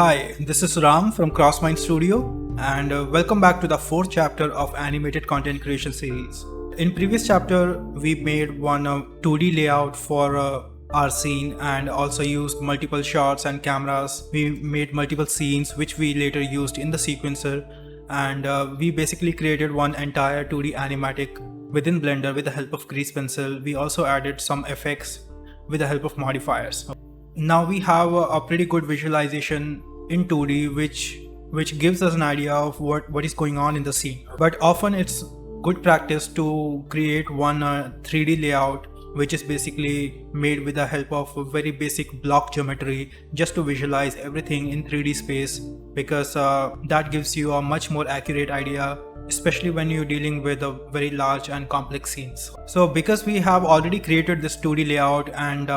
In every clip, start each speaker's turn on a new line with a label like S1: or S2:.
S1: Hi, this is Ram from CrossMind Studio and welcome back to the fourth chapter of animated content creation series. In previous chapter, we made one 2D layout for our scene and also used multiple shots and cameras. We made multiple scenes which we later used in the sequencer, and we basically created one entire 2D animatic within Blender with the help of grease pencil. We also added some effects with the help of modifiers. Now we have a pretty good visualization in 2D which gives us an idea of what is going on in the scene. But often it's good practice to create one 3D layout which is basically made with the help of a very basic block geometry just to visualize everything in 3D space, because that gives you a much more accurate idea, especially when you're dealing with a very large and complex scenes. So because we have already created this 2D layout, and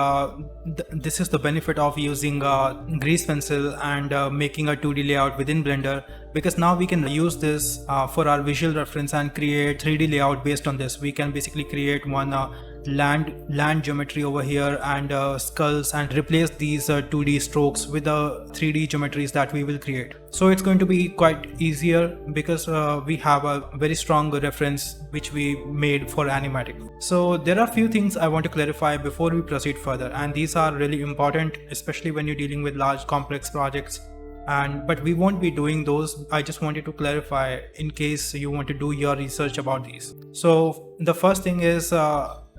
S1: this is the benefit of using grease pencil and making a 2D layout within Blender, because now we can use this for our visual reference and create 3D layout based on this. We can basically create one land geometry over here and skulls, and replace these 2D strokes with the 3D geometries that we will create. So it's going to be quite easier because we have a very strong reference which we made for animatic. So there are a few things I want to clarify before we proceed further, and these are really important, especially when you're dealing with large complex projects. But we won't be doing those. I just wanted to clarify in case you want to do your research about these. So the first thing is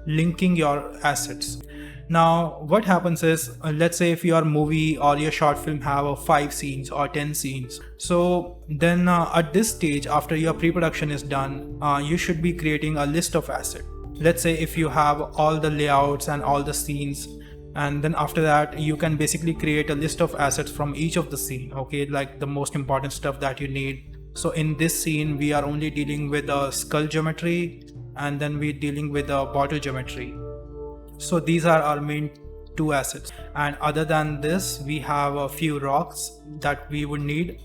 S1: linking your assets. Now what happens is, let's say if your movie or your short film have 5 scenes or 10 scenes, so then at this stage, after your pre-production is done, you should be creating a list of assets. Let's say if you have all the layouts and all the scenes, and then after that you can basically create a list of assets from each of the scene, okay, like the most important stuff that you need. So in this scene we are only dealing with a skull geometry, and then we're dealing with a bottle geometry. So these are our main 2 assets, and other than this we have a few rocks that we would need,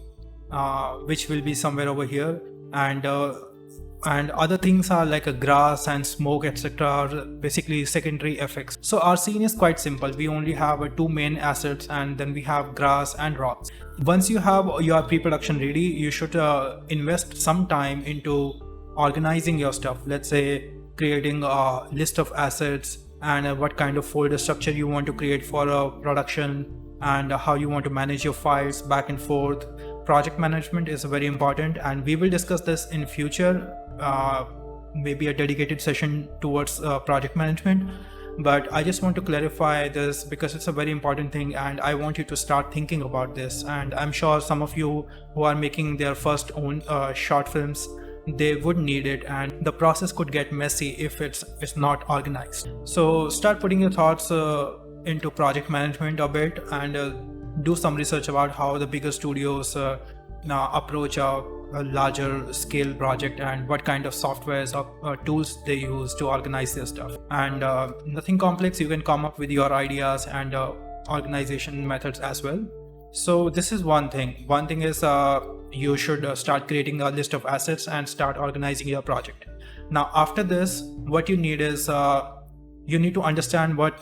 S1: which will be somewhere over here, and other things are like a grass and smoke, etc., basically secondary effects. So our scene is quite simple. We only have 2 main assets, and then we have grass and rocks. Once you have your pre-production ready, you should invest some time into organizing your stuff. Let's say creating a list of assets, and what kind of folder structure you want to create for a production, and how you want to manage your files back and forth. Project management is very important, and we will discuss this in future, maybe a dedicated session towards project management. But I just want to clarify this because it's a very important thing, and I want you to start thinking about this. And I'm sure some of you who are making their first own short films, they would need it, and the process could get messy if it's not organized. So start putting your thoughts into project management a bit, and do some research about how the bigger studios now approach a larger scale project, and what kind of softwares or tools they use to organize their stuff. And nothing complex, you can come up with your ideas and organization methods as well. So this is one thing. One thing is you should start creating a list of assets and start organizing your project. Now after this, what you need is you need to understand what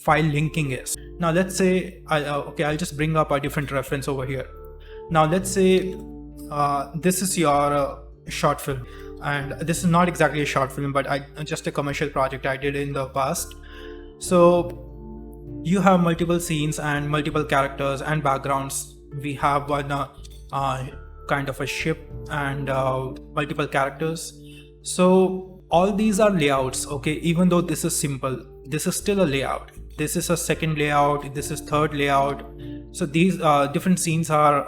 S1: file linking is. Now let's say I'll just bring up a different reference over here. Now let's say this is your short film, and this is not exactly a short film, but just a commercial project I did in the past. So you have multiple scenes and multiple characters and backgrounds. We have one kind of a ship and multiple characters. So all these are layouts, okay? Even though this is simple, this is still a layout. This is a second layout, this is third layout. So these different scenes are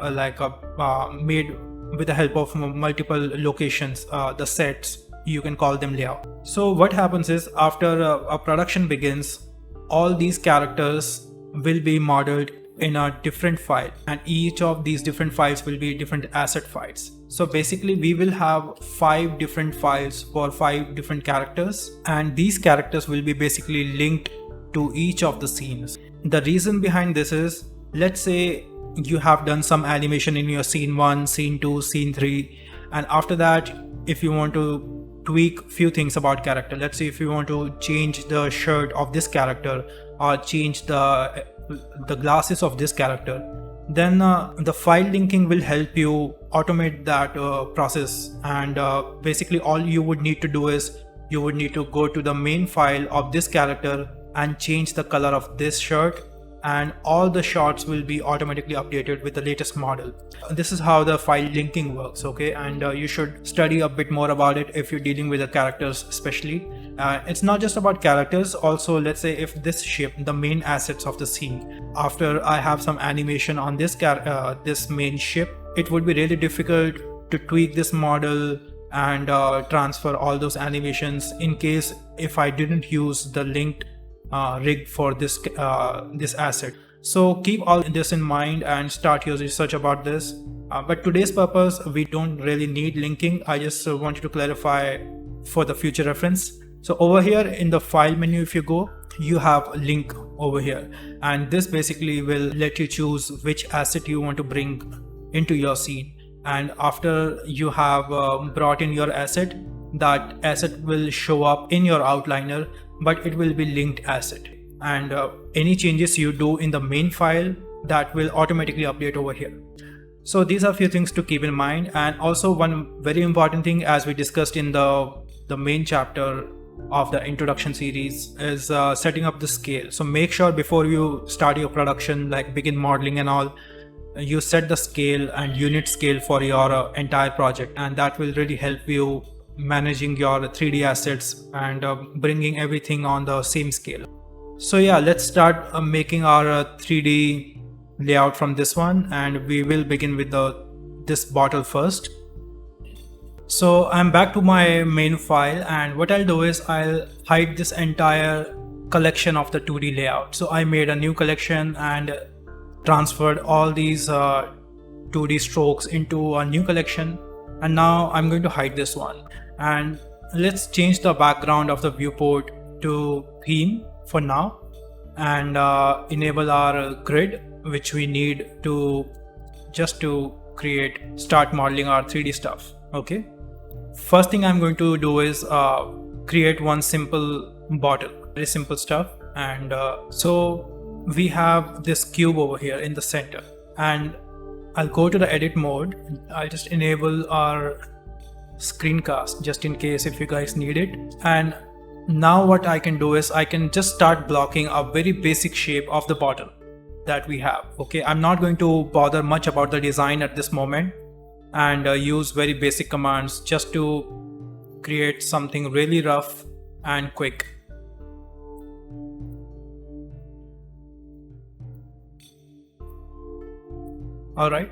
S1: made with the help of multiple locations, the sets, you can call them layout. So what happens is, after a production begins, all these characters will be modeled in a different file, and each of these different files will be different asset files. So basically we will have 5 different files for 5 different characters, and these characters will be basically linked to each of the scenes. The reason behind this is, let's say you have done some animation in your scene 1, scene 2, scene 3, and after that if you want to tweak few things about character, let's say if you want to change the shirt of this character or change the glasses of this character, then the file linking will help you automate that process. And basically all you would need to do is you would need to go to the main file of this character and change the color of this shirt, and all the shots will be automatically updated with the latest model. This is how the file linking works, okay? And you should study a bit more about it if you're dealing with the characters especially. It's not just about characters, also let's say if this ship, the main assets of the scene, after I have some animation on this this main ship, it would be really difficult to tweak this model and transfer all those animations in case if I didn't use the linked rig for this asset. So keep all this in mind and start your research about this. But today's purpose, we don't really need linking. I just wanted to clarify for the future reference. So over here in the file menu, if you go, you have a link over here, and this basically will let you choose which asset you want to bring into your scene. And after you have brought in your asset, that asset will show up in your outliner, but it will be linked asset. And any changes you do in the main file, that will automatically update over here. So these are a few things to keep in mind. And also one very important thing, as we discussed in the main chapter of the introduction series, is setting up the scale. So make sure before you start your production, like begin modeling and all, you set the scale and unit scale for your entire project, and that will really help you managing your 3D assets and bringing everything on the same scale. So yeah, let's start making our 3D layout from this one, and we will begin with this bottle first. So I'm back to my main file, and what I'll do is I'll hide this entire collection of the 2D layout. So I made a new collection and transferred all these 2D strokes into a new collection, and now I'm going to hide this one. And let's change the background of the viewport to theme for now, and enable our grid, which we need to start modeling our 3D stuff. Okay, first thing I'm going to do is create one simple bottle, very simple stuff. And so we have this cube over here in the center, and I'll go to the edit mode. I'll just enable our screencast just in case if you guys need it. And now what I can do is I can just start blocking a very basic shape of the bottle that we have. Okay, I'm not going to bother much about the design at this moment, and use very basic commands just to create something really rough and quick. Alright,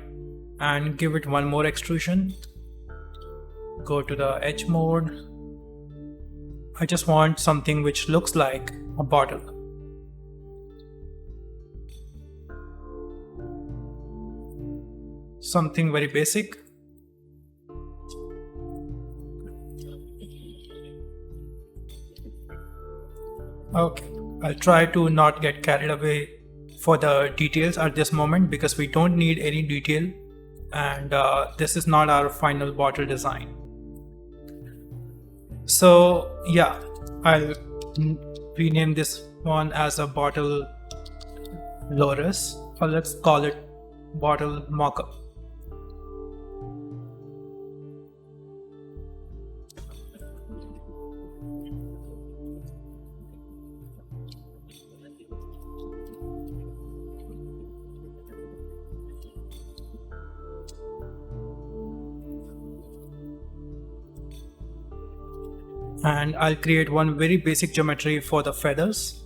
S1: and give it one more extrusion. Go to the edge mode. I just want something which looks like a bottle. Something very basic. Okay, I'll try to not get carried away for the details at this moment, because we don't need any detail, and this is not our final bottle design. So yeah, I'll rename this one as a bottle Loris, or let's call it bottle mockup. And I'll create one very basic geometry for the feathers.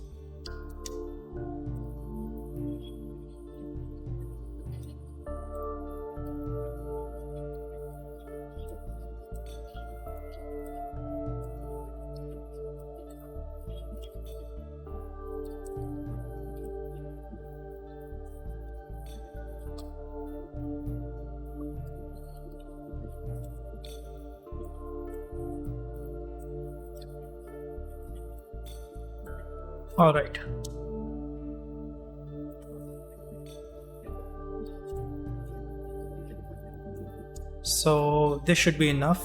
S1: All right. So this should be enough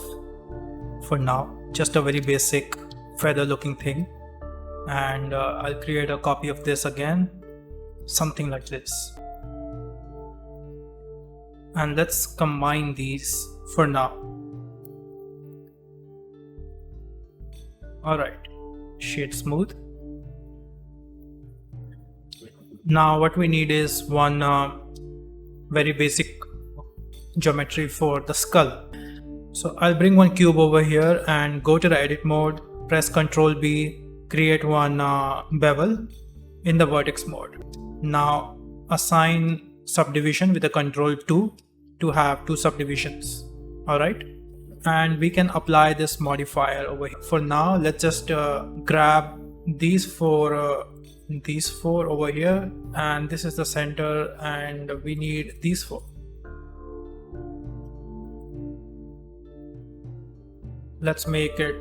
S1: for now. Just a very basic feather looking thing. And I'll create a copy of this again. Something like this. and let's combine these for now. Alright, shade smooth. Now what we need is one very basic geometry for the skull. So I'll bring one cube over here and go to the edit mode, press Ctrl B, create one bevel in the vertex mode. Now assign subdivision with a Ctrl 2 to have 2 subdivisions. Alright, and we can apply this modifier over here. For now, let's just grab these four over here, and this is the center, and we need these 4. Let's make it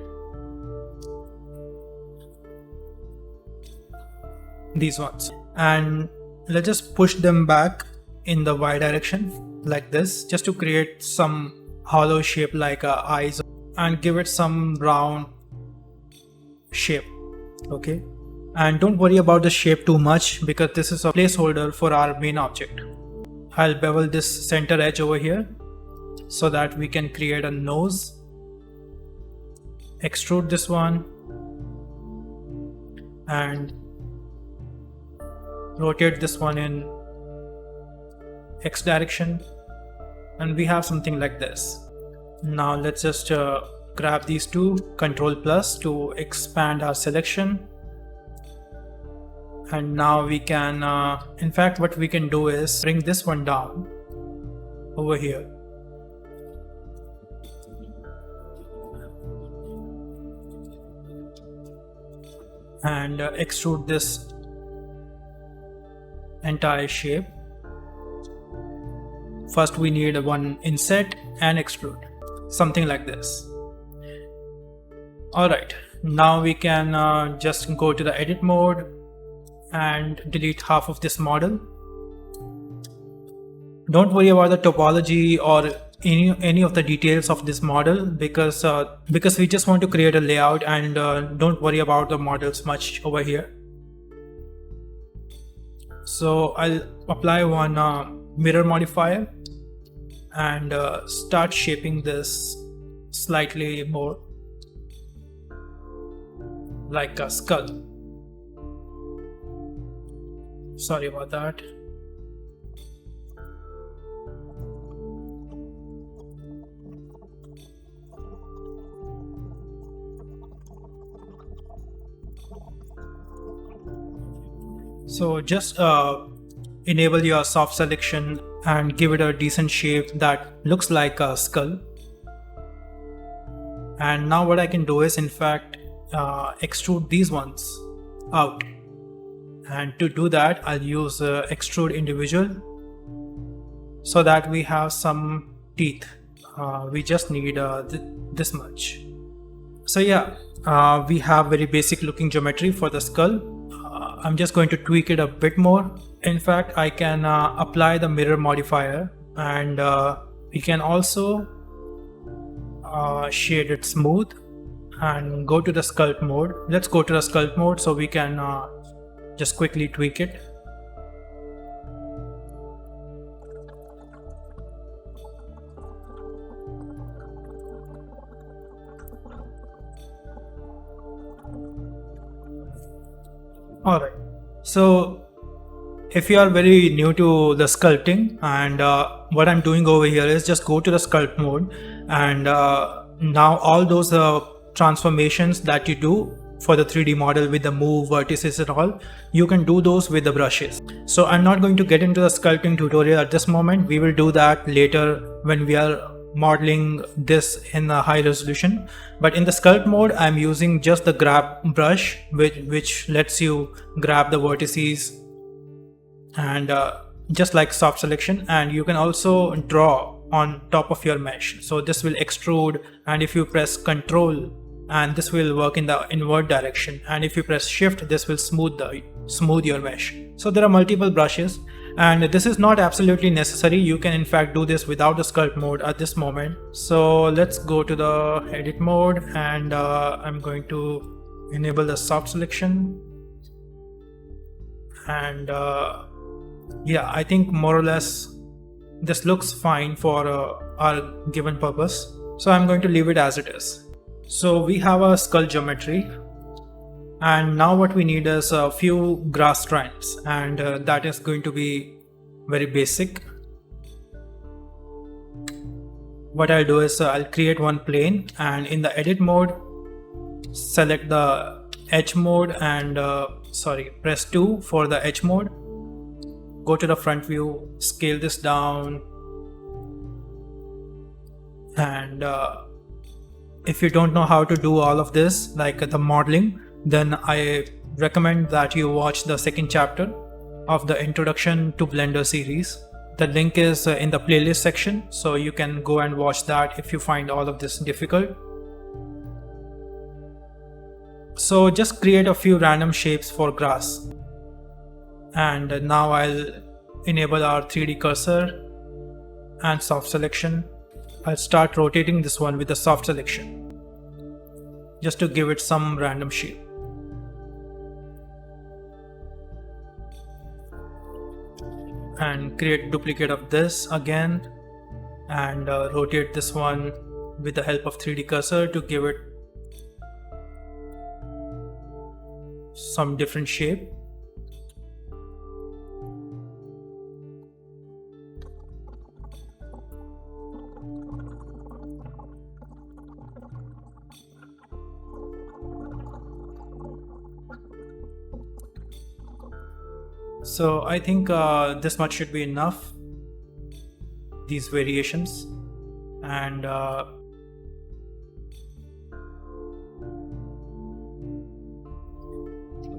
S1: these ones, and let's just push them back in the Y direction like this, just to create some hollow shape like eyes, and give it some round shape. Okay, and don't worry about the shape too much because this is a placeholder for our main object. I'll bevel this center edge over here so that we can create a nose. Extrude this one and rotate this one in X direction, and we have something like this. Now let's just grab these two, Ctrl plus to expand our selection, and now we can in fact what we can do is bring this one down over here. And extrude this entire shape. First we need one inset and extrude, something like this. Alright, now we can just go to the edit mode and delete half of this model. Don't worry about the topology or any of the details of this model because we just want to create a layout, and don't worry about the models much over here. So I'll apply one mirror modifier and start shaping this slightly more like a skull. Sorry about that. So just enable your soft selection and give it a decent shape that looks like a skull. And now what I can do is in fact extrude these ones out, and to do that I'll use extrude individual so that we have some teeth. We just need this much. So yeah, we have very basic looking geometry for the skull. I'm just going to tweak it a bit more. In fact, I can apply the mirror modifier, and we can also shade it smooth and go to the sculpt mode. Let's go to the sculpt mode so we can just quickly tweak it. Alright, so if you are very new to the sculpting, and what I'm doing over here is just go to the sculpt mode, and now all those transformations that you do for the 3D model with the move, vertices and all, you can do those with the brushes. So I'm not going to get into the sculpting tutorial at this moment. We will do that later when we are modeling this in a high resolution. But in the sculpt mode, I'm using just the grab brush, which lets you grab the vertices and just like soft selection, and you can also draw on top of your mesh. So this will extrude, and if you press Ctrl, and this will work in the invert direction, and if you press Shift, this will smooth your mesh. So there are multiple brushes, and this is not absolutely necessary. You can in fact do this without the sculpt mode at this moment. So let's go to the edit mode, and I'm going to enable the soft selection, and yeah, I think more or less this looks fine for our given purpose, so I'm going to leave it as it is. So we have a skull geometry, and now what we need is a few grass strands, and that is going to be very basic. What I'll do is I'll create one plane, and in the edit mode select the edge mode and press 2 for the edge mode. Go to the front view, scale this down, and if you don't know how to do all of this, like the modeling, then I recommend that you watch the second chapter of the Introduction to Blender series. The link is in the playlist section, so you can go and watch that if you find all of this difficult. So just create a few random shapes for grass. And now I'll enable our 3D cursor and soft selection. I'll start rotating this one with the soft selection, just to give it some random shape. And create duplicate of this again, and rotate this one with the help of 3D cursor to give it some different shape. So I think this much should be enough, these variations, and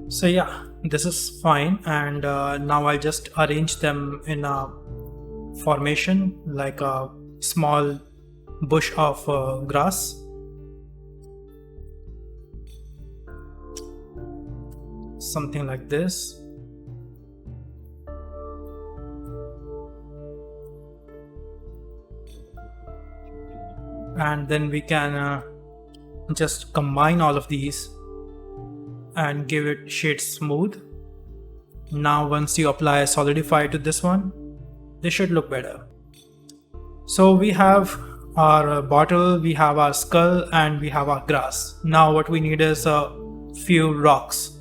S1: so yeah, this is fine. And now I'll just arrange them in a formation like a small bush of grass. Something like this. And then we can just combine all of these and give it shade smooth. Now once you apply solidify to this one, this should look better. So we have our bottle, we have our skull, and we have our grass. Now what we need is a few rocks,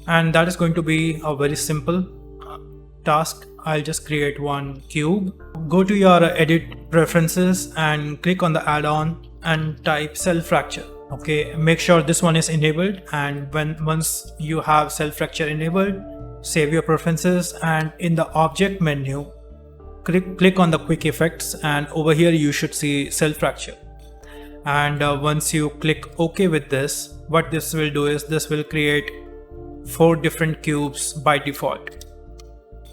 S1: and that is going to be a very simple task. I'll just create one cube. Go to your edit preferences and click on the add-on and type cell fracture. Okay, make sure this one is enabled, and once you have cell fracture enabled, save your preferences, and in the object menu click on the quick effects, and over here you should see cell fracture. And once you click OK with this, what this will do is this will create 4 different cubes by default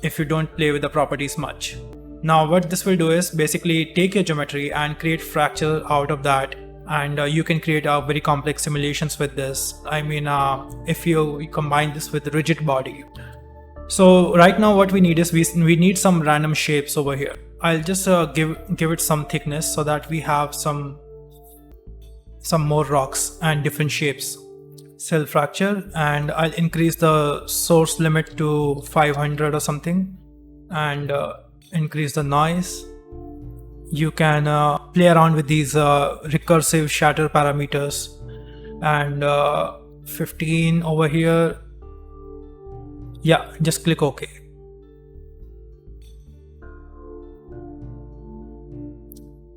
S1: if you don't play with the properties much. Now what this will do is basically take your geometry and create fracture out of that, and you can create very complex simulations with this. I mean, if you combine this with rigid body. So right now what we need is we need some random shapes over here. I'll just give it some thickness so that we have some more rocks and different shapes. Cell fracture, and I'll increase the source limit to 500 or something, and increase the noise. You can play around with these recursive shatter parameters, and 15 over here. Yeah, just click OK.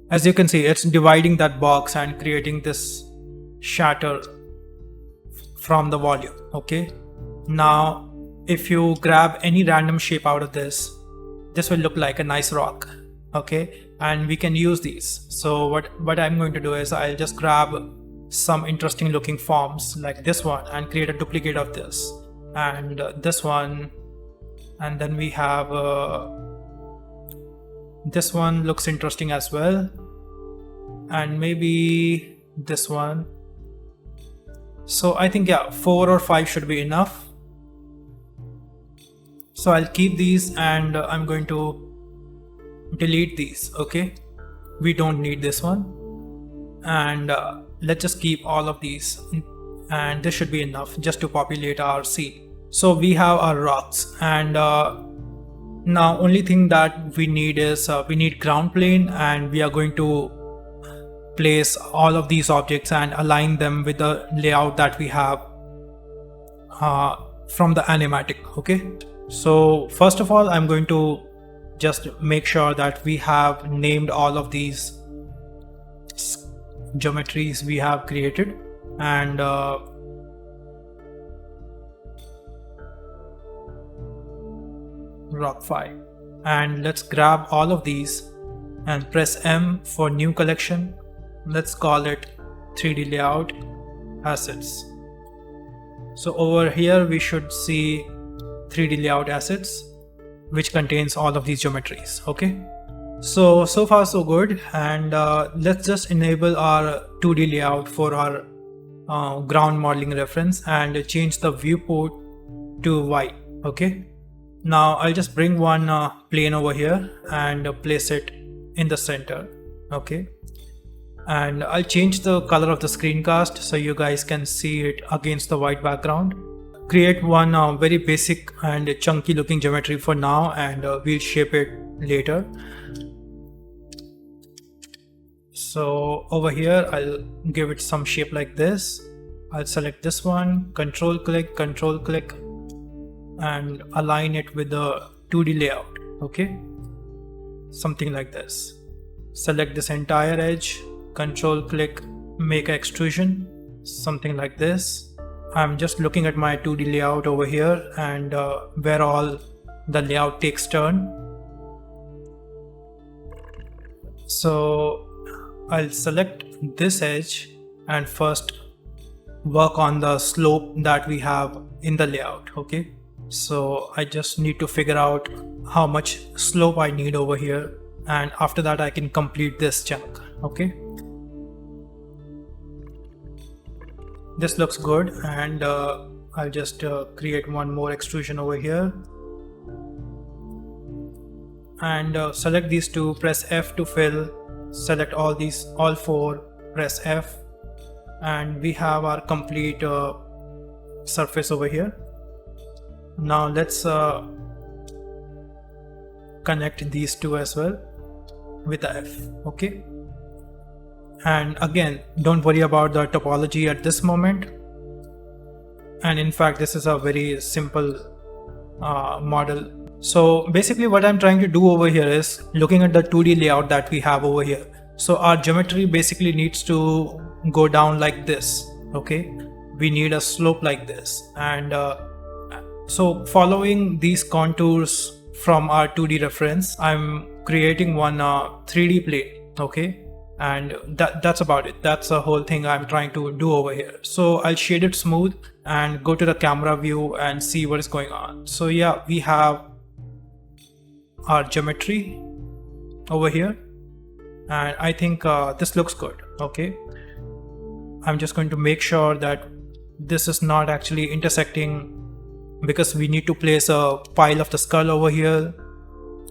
S1: As you can see, it's dividing that box and creating this shatter from the volume. Okay, now if you grab any random shape out of this will look like a nice rock. Okay, and we can use these. So what I'm going to do is I'll just grab some interesting looking forms like this one and create a duplicate of this, and this one, and then we have this one looks interesting as well, and maybe this one. So I think, yeah, 4 or 5 should be enough. So I'll keep these, and I'm going to delete these. Okay, we don't need this one, and let's just keep all of these, and this should be enough just to populate our scene. So we have our rocks, and Now only thing that we need is we need ground plane, and we are going to place all of these objects and align them with the layout that we have from the animatic. Okay, so first of all, I'm going to just make sure that we have named all of these geometries we have created, and rock 5, and let's grab all of these and press M for new collection. Let's call it 3D layout assets. So over here we should see 3D layout assets, which contains all of these geometries. Okay, so far so good, and let's just enable our 2D layout for our ground modeling reference and change the viewport to white. Okay, now I'll just bring one plane over here and place it in the center. Okay, and I'll change the color of the screencast so you guys can see it against the white background. Create one very basic and chunky looking geometry for now, and we'll shape it later. So over here I'll give it some shape like this. I'll select this one, control click, and align it with the 2D layout. Okay, something like this. Select this entire edge, control click, make an extrusion, something like this. I'm just looking at my 2D layout over here, and where all the layout takes turn. So I'll select this edge and first work on the slope that we have in the layout. Okay, so I just need to figure out how much slope I need over here, and after that I can complete this chunk. Okay, this looks good, and I'll just create one more extrusion over here, and select these two, press F to fill, select all four, press F, and we have our complete surface over here. Now let's connect these two as well with the F. Okay, and again, don't worry about the topology at this moment, and in fact this is a very simple model. So basically what I'm trying to do over here is looking at the 2D layout that we have over here. So our geometry basically needs to go down like this. Okay, we need a slope like this, and so following these contours from our 2D reference, I'm creating one 3D plane. Okay, and that's about it. That's the whole thing I'm trying to do over here. So I'll shade it smooth and go to the camera view and see what is going on. So yeah, we have our geometry over here, and I think this looks good. Okay, I'm just going to make sure that this is not actually intersecting, because we need to place a pile of the skull over here.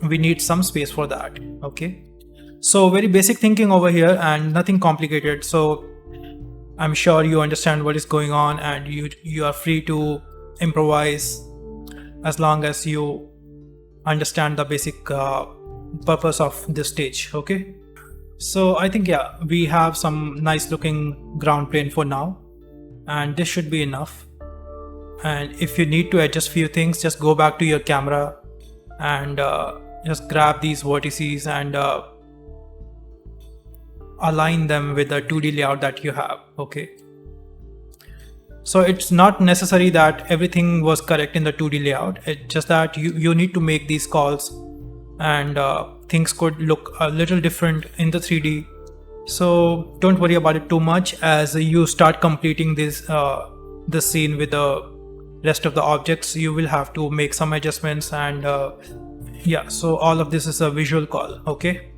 S1: We need some space for that. Okay, so very basic thinking over here and nothing complicated. So I'm sure you understand what is going on, and you are free to improvise as long as you understand the basic purpose of this stage. Okay, so I think yeah, we have some nice looking ground plane for now, and this should be enough. And if you need to adjust few things, just go back to your camera and just grab these vertices and align them with the 2D layout that you have. Okay, so it's not necessary that everything was correct in the 2D layout. It's just that you need to make these calls, and things could look a little different in the 3D. So don't worry about it too much. As you start completing this scene with the rest of the objects, you will have to make some adjustments, and yeah, so all of this is a visual call. Okay,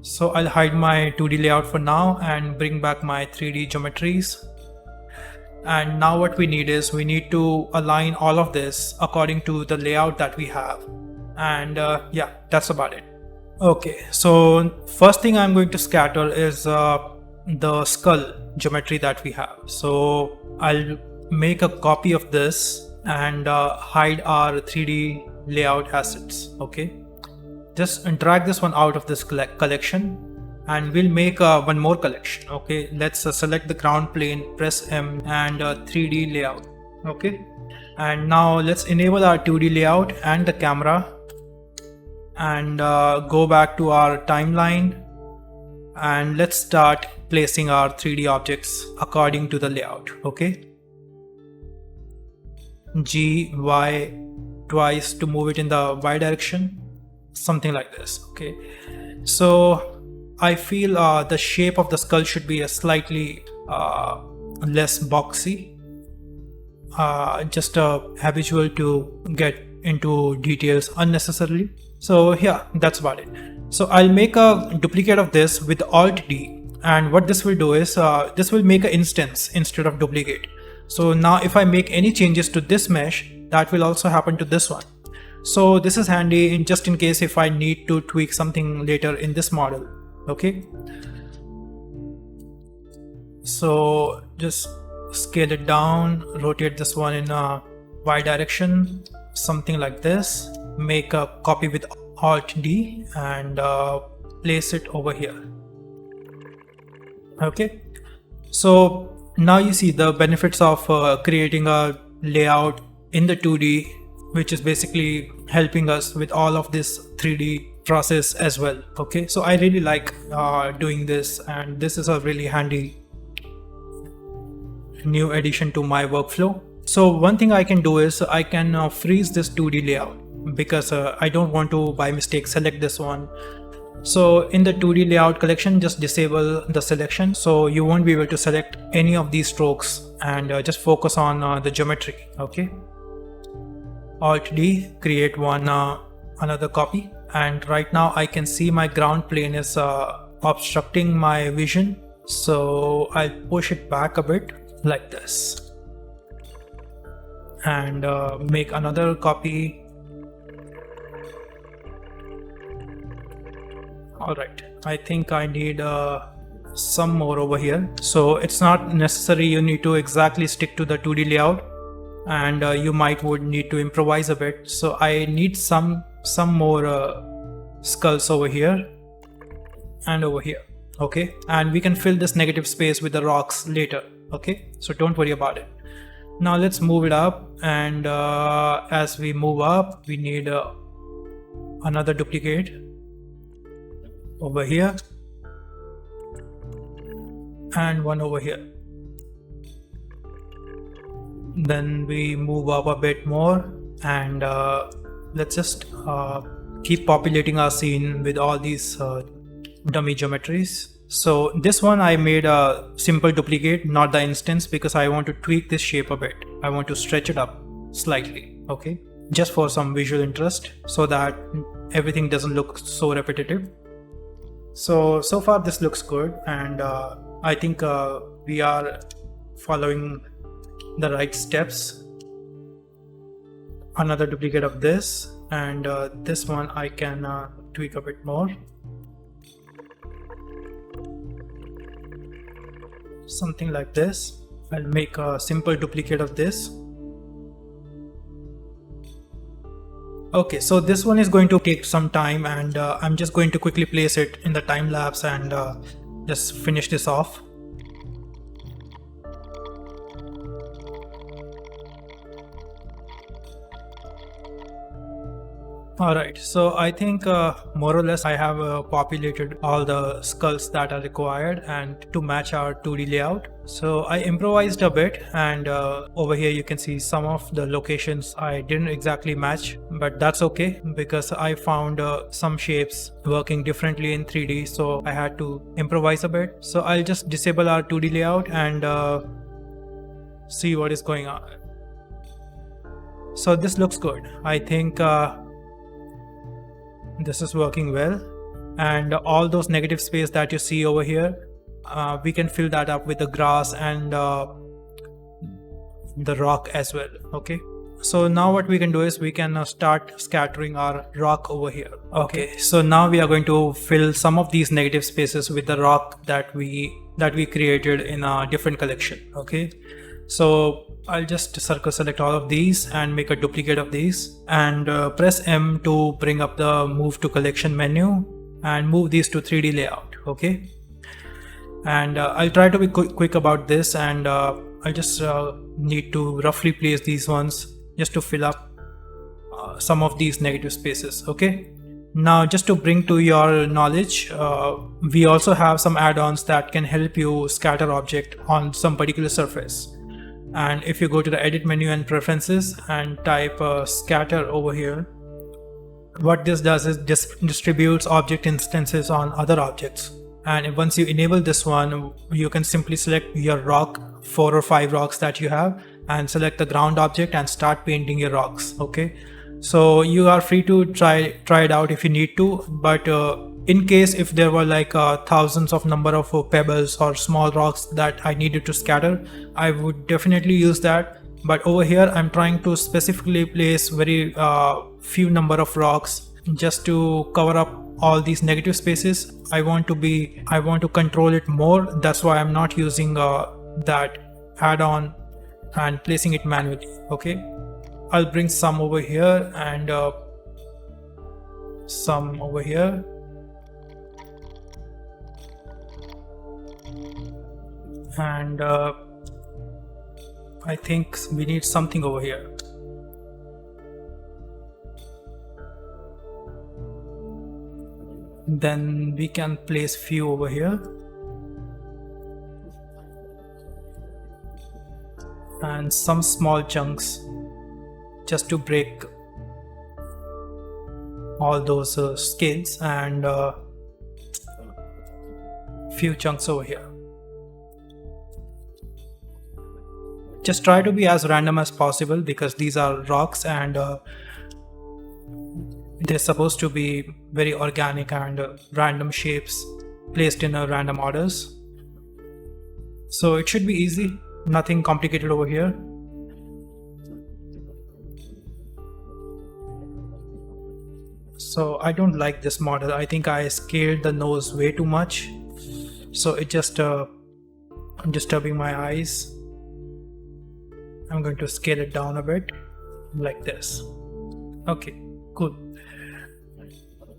S1: so I'll hide my 2D layout for now and bring back my 3D geometries. And now what we need is we need to align all of this according to the layout that we have, and yeah, that's about it. Okay, so first thing I'm going to scatter is the skull geometry that we have. So I'll make a copy of this and hide our 3D layout assets. Okay, just drag this one out of this collection, and we'll make one more collection. Okay, let's select the ground plane, press M, and 3D layout. Okay, and now let's enable our 2D layout and the camera, and go back to our timeline, and let's start placing our 3D objects according to the layout. Okay, G, Y twice to move it in the Y direction, something like this. Okay, so I feel the shape of the skull should be a slightly less boxy, just habitual to get into details unnecessarily. So yeah, that's about it. So I'll make a duplicate of this with Alt D, and what this will do is this will make an instance instead of duplicate. So now if I make any changes to this mesh, that will also happen to this one. So this is handy just in case if I need to tweak something later in this model. Okay, so just scale it down, rotate this one in a Y direction, something like this. Make a copy with Alt D and place it over here. Okay, so now you see the benefits of creating a layout in the 2D, which is basically helping us with all of this 3D process as well. Okay, so I really like doing this, and this is a really handy new addition to my workflow. So one thing I can do is I can freeze this 2D layout, because I don't want to by mistake select this one. So in the 2D layout collection, just disable the selection, so you won't be able to select any of these strokes, and just focus on the geometry. Okay, Alt D, create one another copy, and right now I can see my ground plane is obstructing my vision, so I'll push it back a bit like this, and make another copy. Alright, I think I need some more over here. So it's not necessary you need to exactly stick to the 2D layout, and you would need to improvise a bit. So I need some more skulls over here and over here. Okay, and we can fill this negative space with the rocks later. Okay, so don't worry about it. Now let's move it up, and as we move up, we need another duplicate over here and one over here. Then we move up a bit more, and let's just keep populating our scene with all these dummy geometries. So this one I made a simple duplicate, not the instance, because I want to tweak this shape a bit. I want to stretch it up slightly. Okay, just for some visual interest, so that everything doesn't look so repetitive. So far this looks good, and I think we are following the right steps. Another duplicate of this, and this one I can tweak a bit more, something like this. I'll make a simple duplicate of this. Okay, so this one is going to take some time, and I'm just going to quickly place it in the time lapse and just finish this off. Alright, so I think more or less I have populated all the skulls that are required and to match our 2D layout. So I improvised a bit, and over here you can see some of the locations I didn't exactly match, but that's okay because I found some shapes working differently in 3D, so I had to improvise a bit. So I'll just disable our 2D layout and see what is going on. So this looks good. I think this is working well, and all those negative space that you see over here, we can fill that up with the grass and the rock as well. Okay, so now what we can do is we can start scattering our rock over here. Okay, so now we are going to fill some of these negative spaces with the rock that we created in a different collection. Okay, So I'll just circle select all of these and make a duplicate of these, and press M to bring up the move to collection menu and move these to 3D layout. Okay, and I'll try to be quick about this, and I just need to roughly place these ones just to fill up some of these negative spaces. Okay, now just to bring to your knowledge, we also have some add-ons that can help you scatter object on some particular surface. And if you go to the edit menu and preferences and type scatter over here, what this does is distributes object instances on other objects. And once you enable this one, you can simply select your rock, 4 or 5 rocks that you have, and select the ground object and start painting your rocks. Okay, so you are free to try it out if you need to, but in case if there were like thousands of number of pebbles or small rocks that I needed to scatter, I would definitely use that. But over here I'm trying to specifically place very few number of rocks just to cover up all these negative spaces. I want to control it more. That's why I'm not using that add-on and placing it manually. Okay, I'll bring some over here and some over here. And I think we need something over here. Then we can place few over here. And some small chunks just to break all those scales, and few chunks over here. Just try to be as random as possible because these are rocks, and they're supposed to be very organic and random shapes placed in random orders. So it should be easy, nothing complicated over here. So I don't like this model. I think I scaled the nose way too much, so it just disturbing my eyes. I'm going to scale it down a bit like this. Okay, cool.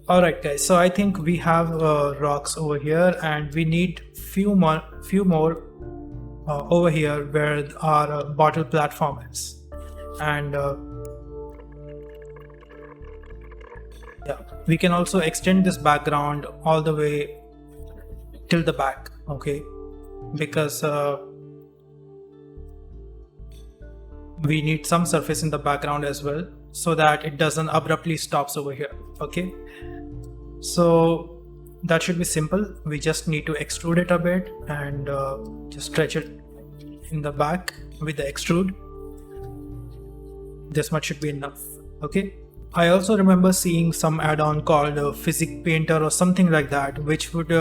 S1: Alright guys, so I think we have rocks over here, and we need few more over here where our bottle platform is. And yeah, we can also extend this background all the way till the back. Okay, because we need some surface in the background as well, so that it doesn't abruptly stops over here. Okay, so that should be simple. We just need to extrude it a bit and just stretch it in the back with the extrude. This much should be enough. Okay, I also remember seeing some add-on called Physics Painter or something like that, which would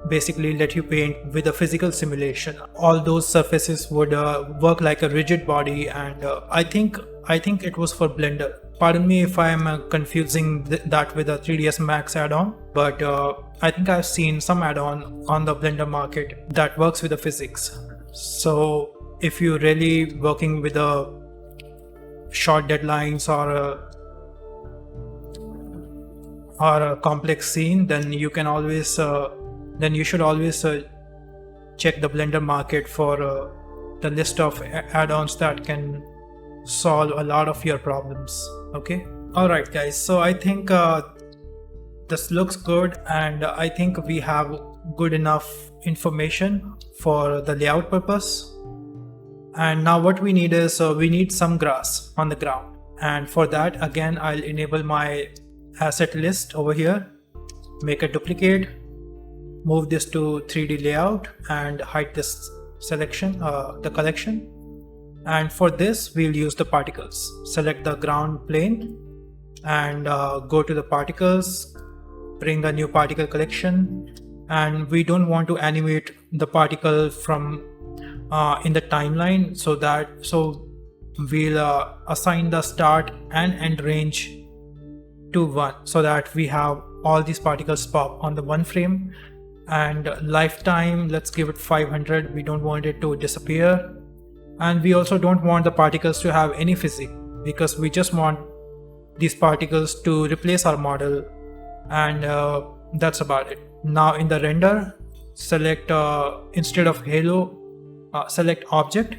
S1: basically let you paint with a physical simulation. All those surfaces would work like a rigid body, and I think it was for Blender. Pardon me if I am confusing that with a 3ds Max add-on, but I think I've seen some add-on on the Blender market that works with the physics. So if you're really working with a short deadlines or a complex scene, then you can always you should always check the Blender market for the list of add-ons that can solve a lot of your problems. Okay, alright guys, so I think this looks good, and I think we have good enough information for the layout purpose. And now what we need is we need some grass on the ground, and for that again I'll enable my asset list over here, make a duplicate, move this to 3D layout and hide this selection, the collection. And for this we'll use the particles. Select the ground plane and go to the particles, bring a new particle collection, and we don't want to animate the particle from in the timeline, so we'll assign the start and end range to 1, so that we have all these particles pop on the one frame. And lifetime, let's give it 500. We don't want it to disappear. And we also don't want the particles to have any physics, because we just want these particles to replace our model, and that's about it. Now in the render, select instead of halo, select object,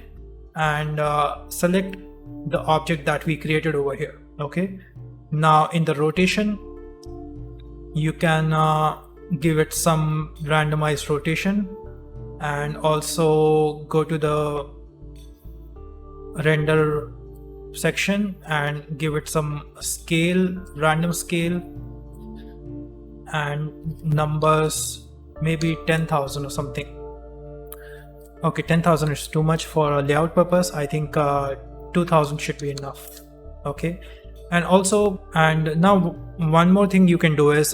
S1: and select the object that we created over here. Okay, now in the rotation, you can give it some randomized rotation, and also go to the render section and give it some scale, random scale, and numbers, maybe 10,000 or something. Okay, 10,000 is too much for a layout purpose. I think 2,000 should be enough. Okay, and now one more thing you can do is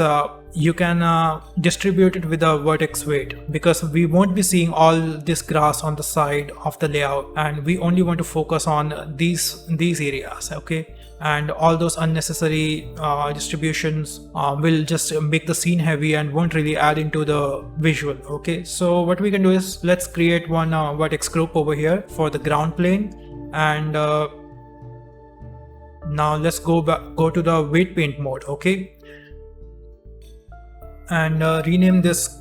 S1: you can distribute it with a vertex weight, because we won't be seeing all this grass on the side of the layout, and we only want to focus on these areas. Okay, and all those unnecessary distributions will just make the scene heavy and won't really add into the visual. Okay, so what we can do is, let's create one vertex group over here for the ground plane, and now let's go to the weight paint mode. Okay, and rename this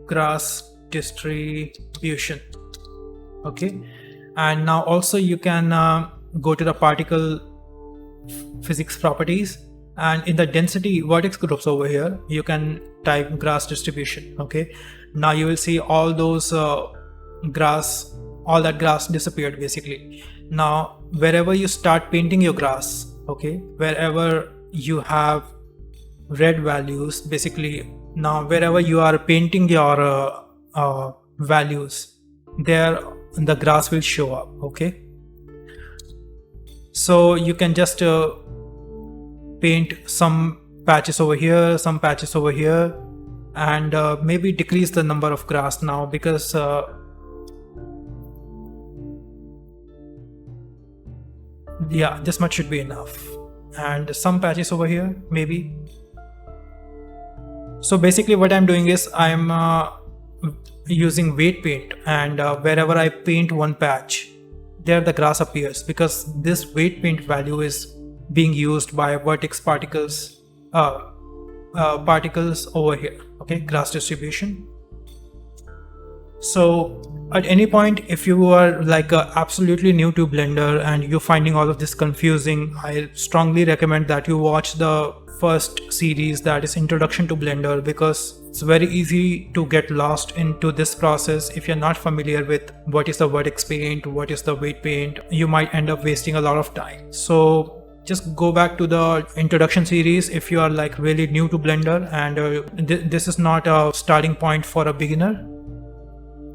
S1: grass distribution. Okay, and now also you can go to the particle physics properties, and in the density vertex groups over here, you can type grass distribution. Okay, now you will see all those all that grass disappeared basically. Now wherever you start painting your grass, okay, wherever you have red values, basically, now wherever you are painting your values, there the grass will show up. Okay, so you can just paint some patches over here, some patches over here, and maybe decrease the number of grass now, because yeah, this much should be enough, and some patches over here maybe. So basically what I'm doing is I'm using weight paint, and wherever I paint one patch, there the grass appears, because this weight paint value is being used by vertex particles over here. Okay, grass distribution. So at any point, if you are like absolutely new to Blender and you're finding all of this confusing, I strongly recommend that you watch the first series, that is Introduction to Blender, because it's very easy to get lost into this process. If you're not familiar with what is the vertex paint, what is the weight paint, you might end up wasting a lot of time. So just go back to the introduction series if you are like really new to Blender, and this is not a starting point for a beginner.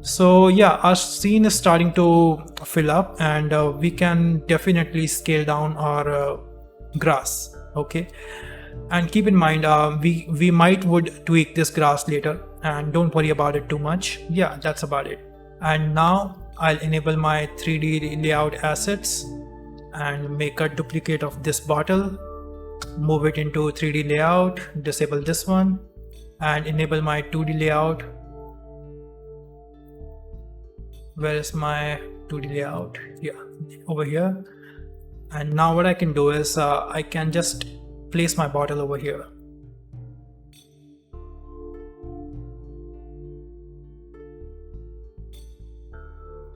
S1: So yeah, our scene is starting to fill up, and we can definitely scale down our grass. Okay, and keep in mind we would tweak this grass later, and don't worry about it too much. Yeah, that's about it. And now I'll enable my 3D layout assets and make a duplicate of this bottle, move it into 3D layout, disable this one, and enable my 2D layout. Where is my 2D layout? Yeah, over here. And now what I can do is I can just place my bottle over here.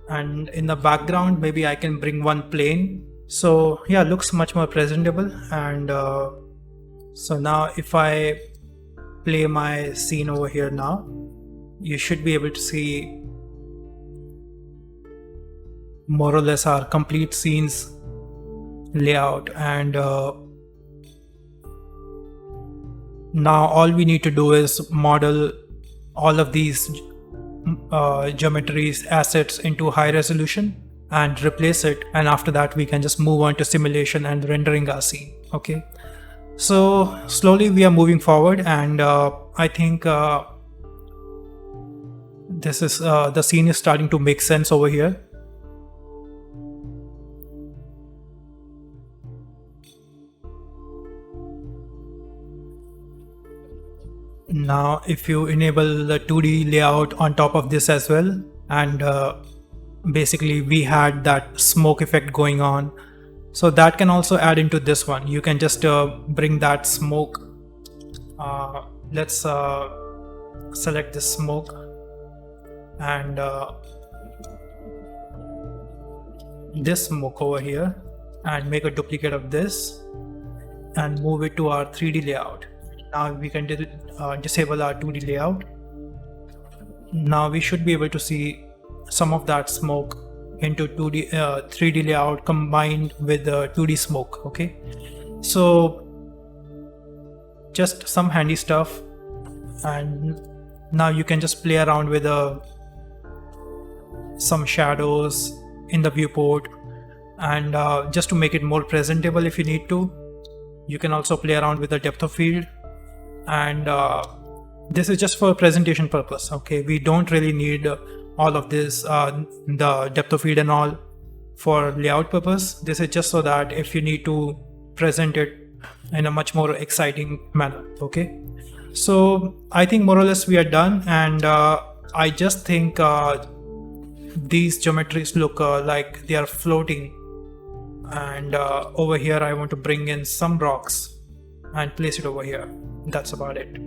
S1: And in the background, maybe I can bring one plane. So yeah, looks much more presentable. And so now if I play my scene over here now, you should be able to see more or less our complete scenes layout. And now all we need to do is model all of these geometries assets into high resolution and replace it, and after that we can just move on to simulation and rendering our scene. Okay, so slowly we are moving forward, and I think this is the scene is starting to make sense over here. Now if you enable the 2D layout on top of this as well, and basically we had that smoke effect going on. So that can also add into this one. You can just bring that smoke. Let's select this smoke and this smoke over here, and make a duplicate of this and move it to our 3D layout. Now we can disable our 2D layout. Now we should be able to see some of that smoke into 3D layout combined with the 2D smoke. Okay, so just some handy stuff, and now you can just play around with some shadows in the viewport, and just to make it more presentable, if you need to, you can also play around with the depth of field. And this is just for presentation purpose. Okay, we don't really need all of this, the depth of field and all, for layout purpose. This is just so that if you need to present it in a much more exciting manner. Okay, so I think more or less we are done, and I just think these geometries look like they are floating. And over here I want to bring in some rocks and place it over here. That's about it.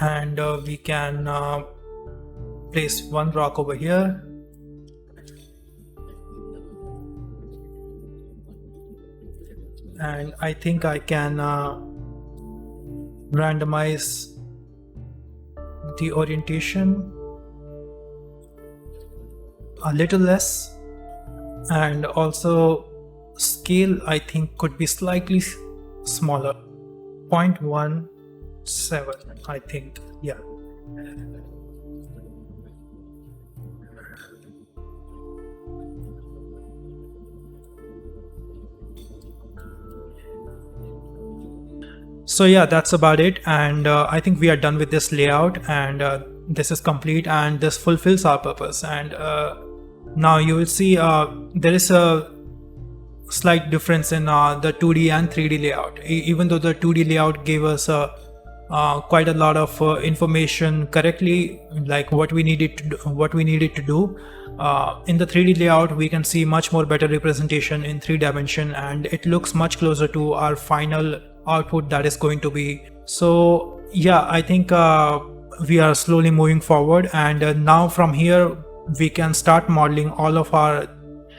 S1: And we can place one rock over here, and I think I can randomize the orientation a little less, and also scale I think could be slightly smaller, 0.17 I think. Yeah, so yeah, that's about it. And I think we are done with this layout, and this is complete, and this fulfills our purpose. And now you will see there is a slight difference in the 2D and 3D layout. Even though the 2D layout gave us quite a lot of information correctly, like what we needed to do, in the 3D layout we can see much more better representation in 3 dimension, and it looks much closer to our final output that is going to be. So yeah, I think we are slowly moving forward, and now from here we can start modeling all of our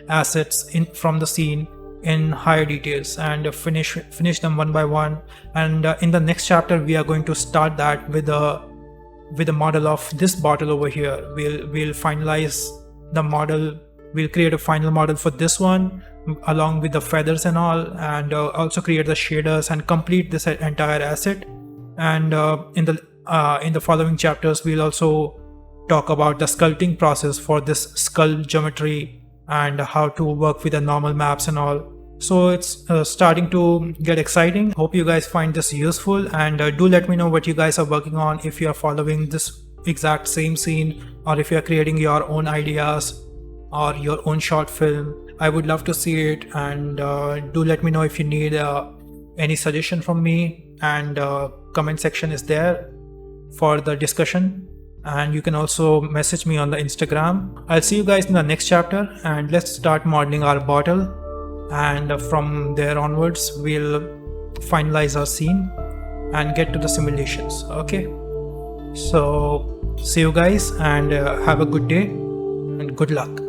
S1: assets from the scene in higher details, and finish them one by one. And in the next chapter we are going to start that with a model of this bottle over here. We'll finalize the model. We'll create a final model for this one along with the feathers and all, and also create the shaders and complete this entire asset. And in the following chapters we'll also talk about the sculpting process for this skull geometry and how to work with the normal maps and all. So it's starting to get exciting. Hope you guys find this useful, and do let me know what you guys are working on, if you are following this exact same scene, or if you are creating your own ideas or your own short film. I would love to see it, and do let me know if you need any suggestion from me, and comment section is there for the discussion, and you can also message me on the Instagram. I'll see you guys in the next chapter, and let's start modeling our bottle, and from there onwards we'll finalize our scene and get to the simulations. Okay, so see you guys, and have a good day and good luck.